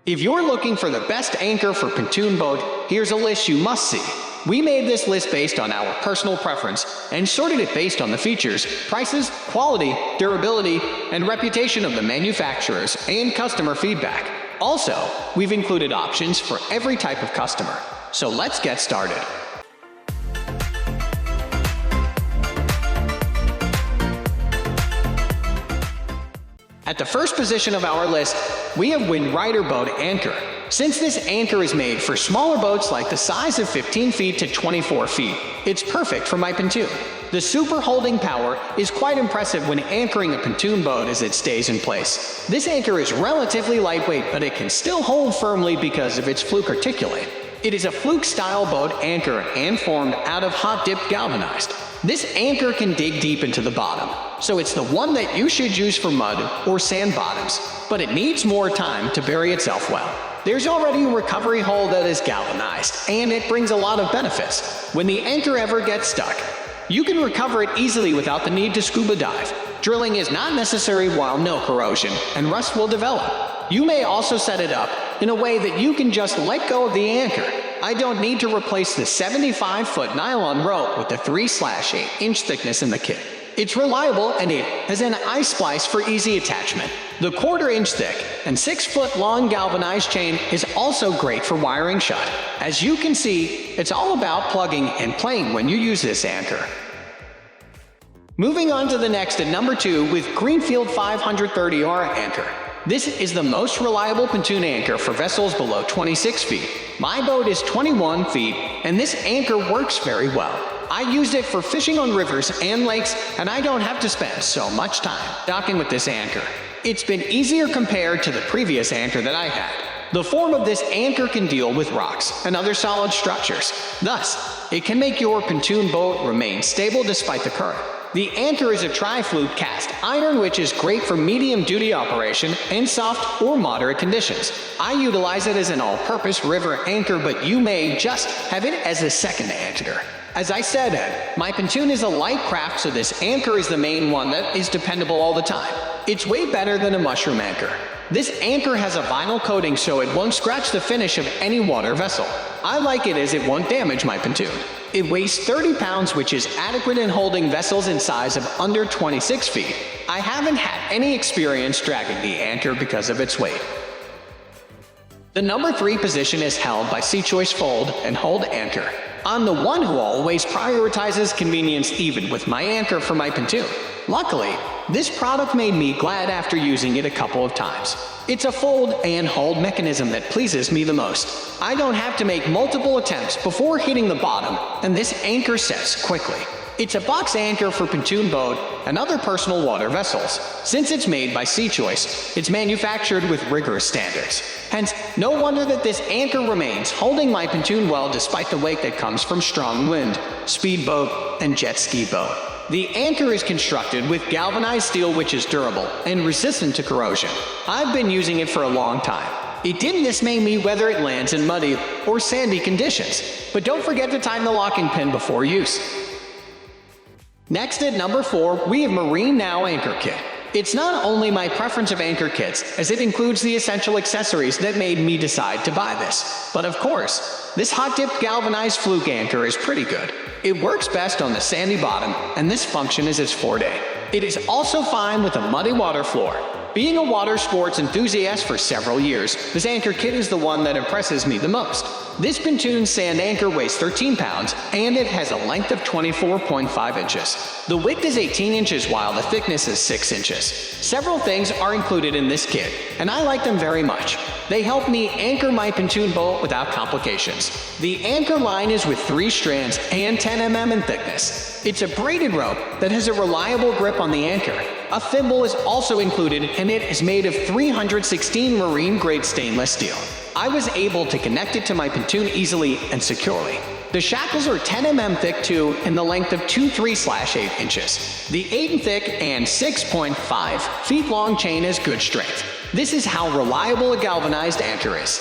If you're looking for the best anchor for pontoon boat, here's a list you must see. We made this list based on our personal preference and sorted it based on the features, prices, quality, durability, and reputation of the manufacturers and customer feedback. Also, we've included options for every type of customer. So let's get started. At the first position of our list, we have WindRider Boat Anchor. Since this anchor is made for smaller boats like the size of 15 feet to 24 feet, it's perfect for my pontoon. The super holding power is quite impressive when anchoring a pontoon boat as it stays in place. This anchor is relatively lightweight, but it can still hold firmly because of its fluke articulate. It is a fluke-style boat anchor and formed out of hot-dipped galvanized. This anchor can dig deep into the bottom, so it's the one that you should use for mud or sand bottoms, but it needs more time to bury itself well. There's already a recovery hole that is galvanized, and it brings a lot of benefits. When the anchor ever gets stuck, you can recover it easily without the need to scuba dive. Drilling is not necessary while no corrosion, and rust will develop. You may also set it up in a way that you can just let go of the anchor. I don't need to replace the 75-foot nylon rope with the 3/8-inch thickness in the kit. It's reliable and it has an eye splice for easy attachment. The 1/4-inch thick and 6-foot long galvanized chain is also great for wiring shut. As you can see, it's all about plugging and playing when you use this anchor. Moving on to the next at number 2 with Greenfield 530R Anchor. This is the most reliable pontoon anchor for vessels below 26 feet. My boat is 21 feet, and this anchor works very well. I used it for fishing on rivers and lakes, and I don't have to spend so much time docking with this anchor. It's been easier compared to the previous anchor that I had. The form of this anchor can deal with rocks and other solid structures. Thus, it can make your pontoon boat remain stable despite the current. The anchor is a tri-fluke cast iron, which is great for medium-duty operation and soft or moderate conditions. I utilize it as an all-purpose river anchor, but you may just have it as a second anchor. As I said, my pontoon is a light craft, so this anchor is the main one that is dependable all the time. It's way better than a mushroom anchor. This anchor has a vinyl coating so it won't scratch the finish of any water vessel. I like it as it won't damage my pontoon. It weighs 30 pounds, which is adequate in holding vessels in size of under 26 feet. I haven't had any experience dragging the anchor because of its weight. The number 3 position is held by Seachoice Fold and Hold Anchor. I'm the one who always prioritizes convenience even with my anchor for my pontoon. Luckily, this product made me glad after using it a couple of times. It's a fold and hold mechanism that pleases me the most. I don't have to make multiple attempts before hitting the bottom, and this anchor sets quickly. It's a box anchor for pontoon boat and other personal water vessels. Since it's made by Seachoice, it's manufactured with rigorous standards. Hence, no wonder that this anchor remains holding my pontoon well despite the weight that comes from strong wind, speedboat, and jet ski boat. The anchor is constructed with galvanized steel, which is durable and resistant to corrosion. I've been using it for a long time. It didn't dismay me whether it lands in muddy or sandy conditions, but don't forget to time the locking pin before use. Next at number 4, we have MarineNow Anchor Kit. It's not only my preference of anchor kits, as it includes the essential accessories that made me decide to buy this. But of course, this hot-dipped galvanized fluke anchor is pretty good. It works best on the sandy bottom, and this function is its forte. It is also fine with a muddy water floor. Being a water sports enthusiast for several years, this anchor kit is the one that impresses me the most. This pontoon sand anchor weighs 13 pounds, and it has a length of 24.5 inches. The width is 18 inches while the thickness is 6 inches. Several things are included in this kit, and I like them very much. They help me anchor my pontoon boat without complications. The anchor line is with 3 strands and 10 mm in thickness. It's a braided rope that has a reliable grip on the anchor. A thimble is also included, and it is made of 316 marine-grade stainless steel. I was able to connect it to my pontoon easily and securely. The shackles are 10 mm thick too, and the length of 2 3/8 inches. The 8 thick and 6.5 feet long chain has good strength. This is how reliable a galvanized anchor is.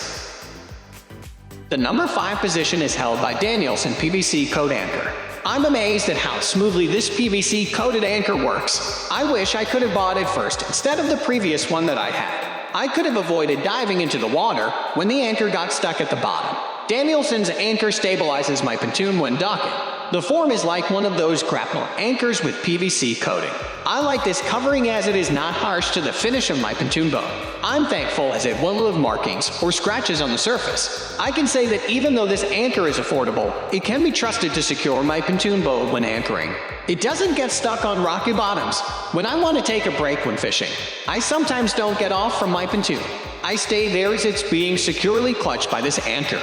The number 5 position is held by Danielson PVC Coat Anchor. I'm amazed at how smoothly this PVC coated anchor works. I wish I could have bought it first instead of the previous one that I had. I could have avoided diving into the water when the anchor got stuck at the bottom. Danielson's anchor stabilizes my pontoon when docking. The form is like one of those grapnel anchors with PVC coating. I like this covering as it is not harsh to the finish of my pontoon boat. I'm thankful as it won't leave markings or scratches on the surface. I can say that even though this anchor is affordable, it can be trusted to secure my pontoon boat when anchoring. It doesn't get stuck on rocky bottoms. When I want to take a break when fishing, I sometimes don't get off from my pontoon. I stay there as it's being securely clutched by this anchor.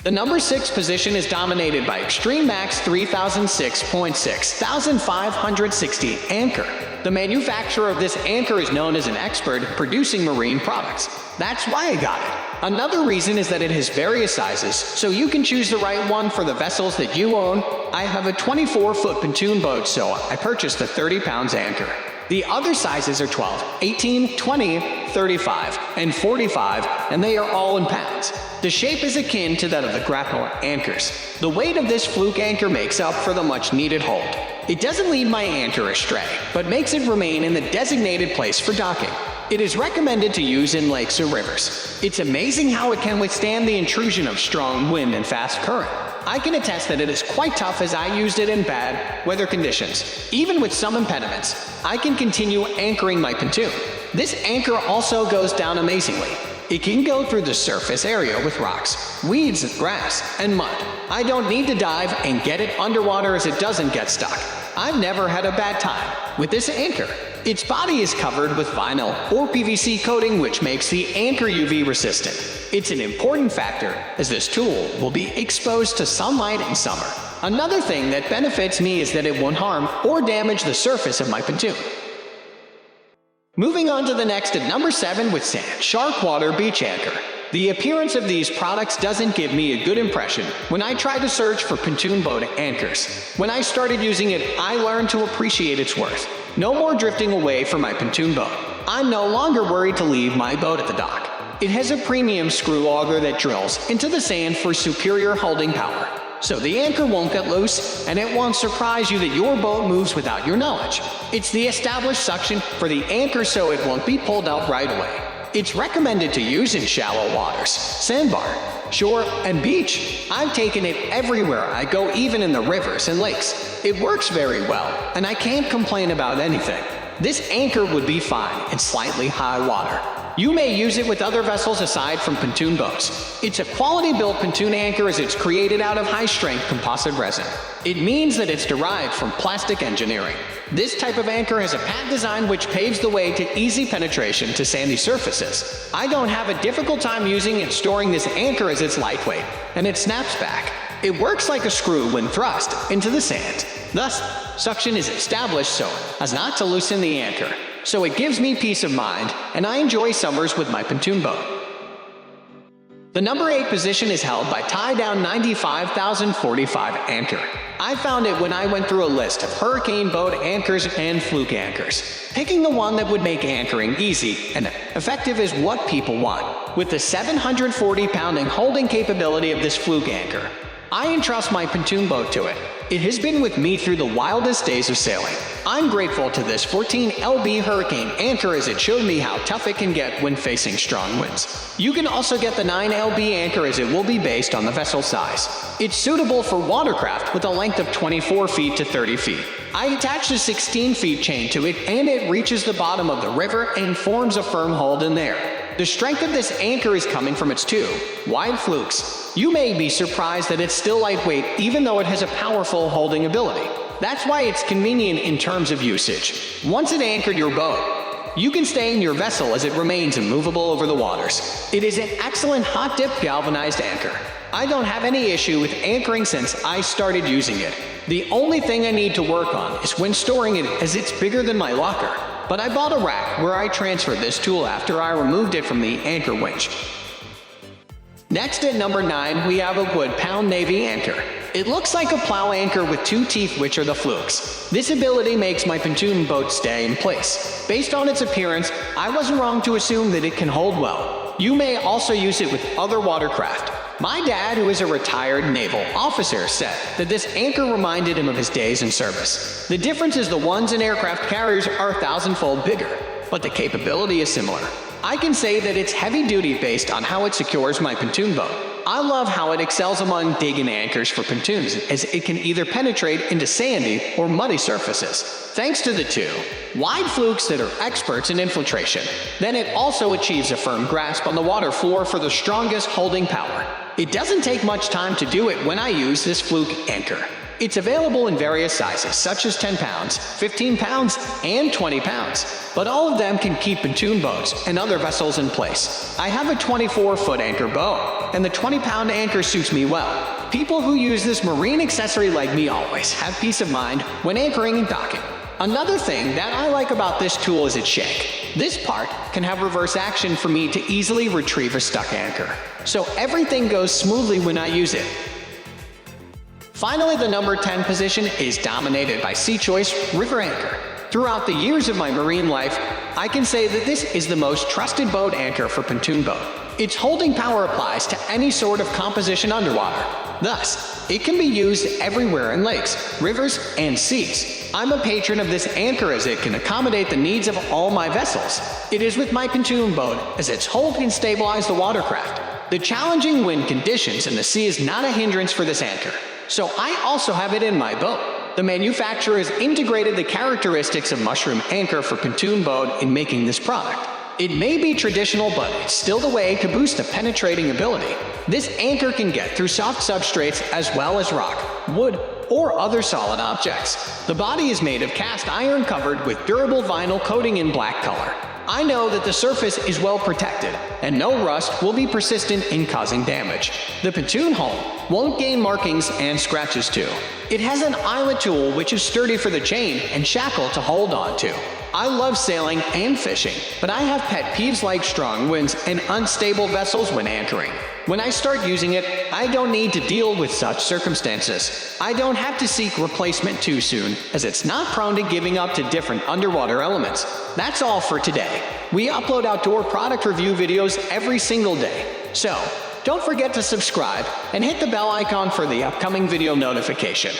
The number 6 position is dominated by Extreme Max 3006.6560 Anchor. The manufacturer of this anchor is known as an expert in producing marine products. That's why I got it. Another reason is that it has various sizes, so you can choose the right one for the vessels that you own. I have a 24-foot pontoon boat, so I purchased a 30-pound anchor. The other sizes are 12, 18, 20, 35, and 45, and they are all in pounds. The shape is akin to that of the grapnel anchors. The weight of this fluke anchor makes up for the much-needed hold. It doesn't lead my anchor astray, but makes it remain in the designated place for docking. It is recommended to use in lakes or rivers. It's amazing how it can withstand the intrusion of strong wind and fast current. I can attest that it is quite tough as I used it in bad weather conditions. Even with some impediments, I can continue anchoring my pontoon. This anchor also goes down amazingly. It can go through the surface area with rocks, weeds, grass, and mud. I don't need to dive and get it underwater as it doesn't get stuck. I've never had a bad time with this anchor. Its body is covered with vinyl or PVC coating, which makes the anchor UV resistant. It's an important factor as this tool will be exposed to sunlight in summer. Another thing that benefits me is that it won't harm or damage the surface of my pontoon. Moving on to the next at number 7 with SandShark Water Beach Anchor. The appearance of these products doesn't give me a good impression when I try to search for pontoon boat anchors. When I started using it, I learned to appreciate its worth. No more drifting away from my pontoon boat. I'm no longer worried to leave my boat at the dock. It has a premium screw auger that drills into the sand for superior holding power. So the anchor won't get loose, and it won't surprise you that your boat moves without your knowledge. It's the established suction for the anchor so it won't be pulled out right away. It's recommended to use in shallow waters, sandbar, shore, and beach. I've taken it everywhere I go, even in the rivers and lakes. It works very well, and I can't complain about anything. This anchor would be fine in slightly high water. You may use it with other vessels aside from pontoon boats. It's a quality-built pontoon anchor as it's created out of high-strength composite resin. It means that it's derived from plastic engineering. This type of anchor has a pad design which paves the way to easy penetration to sandy surfaces. I don't have a difficult time using and storing this anchor as it's lightweight, and it snaps back. It works like a screw when thrust into the sand. Thus, suction is established so as not to loosen the anchor. So it gives me peace of mind, and I enjoy summers with my pontoon boat. The number 8 position is held by Tie-Down 95,045 Anchor. I found it when I went through a list of hurricane boat anchors and fluke anchors. Picking the one that would make anchoring easy and effective is what people want. With the 740-pounding holding capability of this fluke anchor, I entrust my pontoon boat to it. It has been with me through the wildest days of sailing. I'm grateful to this 14 lb hurricane anchor as it showed me how tough it can get when facing strong winds. You can also get the 9 lb anchor as it will be based on the vessel size. It's suitable for watercraft with a length of 24 feet to 30 feet. I attached a 16 feet chain to it and it reaches the bottom of the river and forms a firm hold in there. The strength of this anchor is coming from its 2 wide flukes. You may be surprised that it's still lightweight even though it has a powerful holding ability. That's why it's convenient in terms of usage. Once it anchored your boat, you can stay in your vessel as it remains immovable over the waters. It is an excellent hot dip galvanized anchor. I don't have any issue with anchoring since I started using it. The only thing I need to work on is when storing it as it's bigger than my locker. But I bought a rack where I transferred this tool after I removed it from the anchor winch. Next at number 9, we have a wood pound navy anchor. It looks like a plow anchor with 2 teeth, which are the flukes. This ability makes my pontoon boat stay in place. Based on its appearance, I wasn't wrong to assume that it can hold well. You may also use it with other watercraft. My dad, who is a retired naval officer, said that this anchor reminded him of his days in service. The difference is the ones in aircraft carriers are 1,000-fold bigger. but the capability is similar. I can say that it's heavy-duty based on how it secures my pontoon boat. I love how it excels among digging anchors for pontoons, as it can either penetrate into sandy or muddy surfaces, thanks to the two wide flukes that are experts in infiltration. Then it also achieves a firm grasp on the water floor for the strongest holding power. It doesn't take much time to do it when I use this fluke anchor. It's available in various sizes, such as 10 pounds, 15 pounds, and 20 pounds, but all of them can keep pontoon boats and other vessels in place. I have a 24-foot anchor boat, and the 20-pound anchor suits me well. People who use this marine accessory like me always have peace of mind when anchoring and docking. Another thing that I like about this tool is its shank. This part can have reverse action for me to easily retrieve a stuck anchor, so everything goes smoothly when I use it. Finally, the number 10 position is dominated by Seachoice River Anchor. Throughout the years of my marine life, I can say that this is the most trusted boat anchor for pontoon boat. Its holding power applies to any sort of composition underwater. Thus, it can be used everywhere in lakes, rivers, and seas. I'm a patron of this anchor as it can accommodate the needs of all my vessels. It is with my pontoon boat as its hold can stabilize the watercraft. The challenging wind conditions in the sea is not a hindrance for this anchor, so I also have it in my boat. The manufacturer has integrated the characteristics of mushroom anchor for pontoon boat in making this product. It may be traditional, but it's still the way to boost the penetrating ability. This anchor can get through soft substrates as well as rock, wood, or other solid objects. The body is made of cast iron covered with durable vinyl coating in black color. I know that the surface is well protected, and no rust will be persistent in causing damage. The pontoon hull won't gain markings and scratches too. It has an eyelet tool which is sturdy for the chain and shackle to hold on to. I love sailing and fishing, but I have pet peeves like strong winds and unstable vessels when anchoring. When I start using it, I don't need to deal with such circumstances. I don't have to seek replacement too soon, as it's not prone to giving up to different underwater elements. That's all for today. We upload outdoor product review videos every single day, so don't forget to subscribe and hit the bell icon for the upcoming video notification.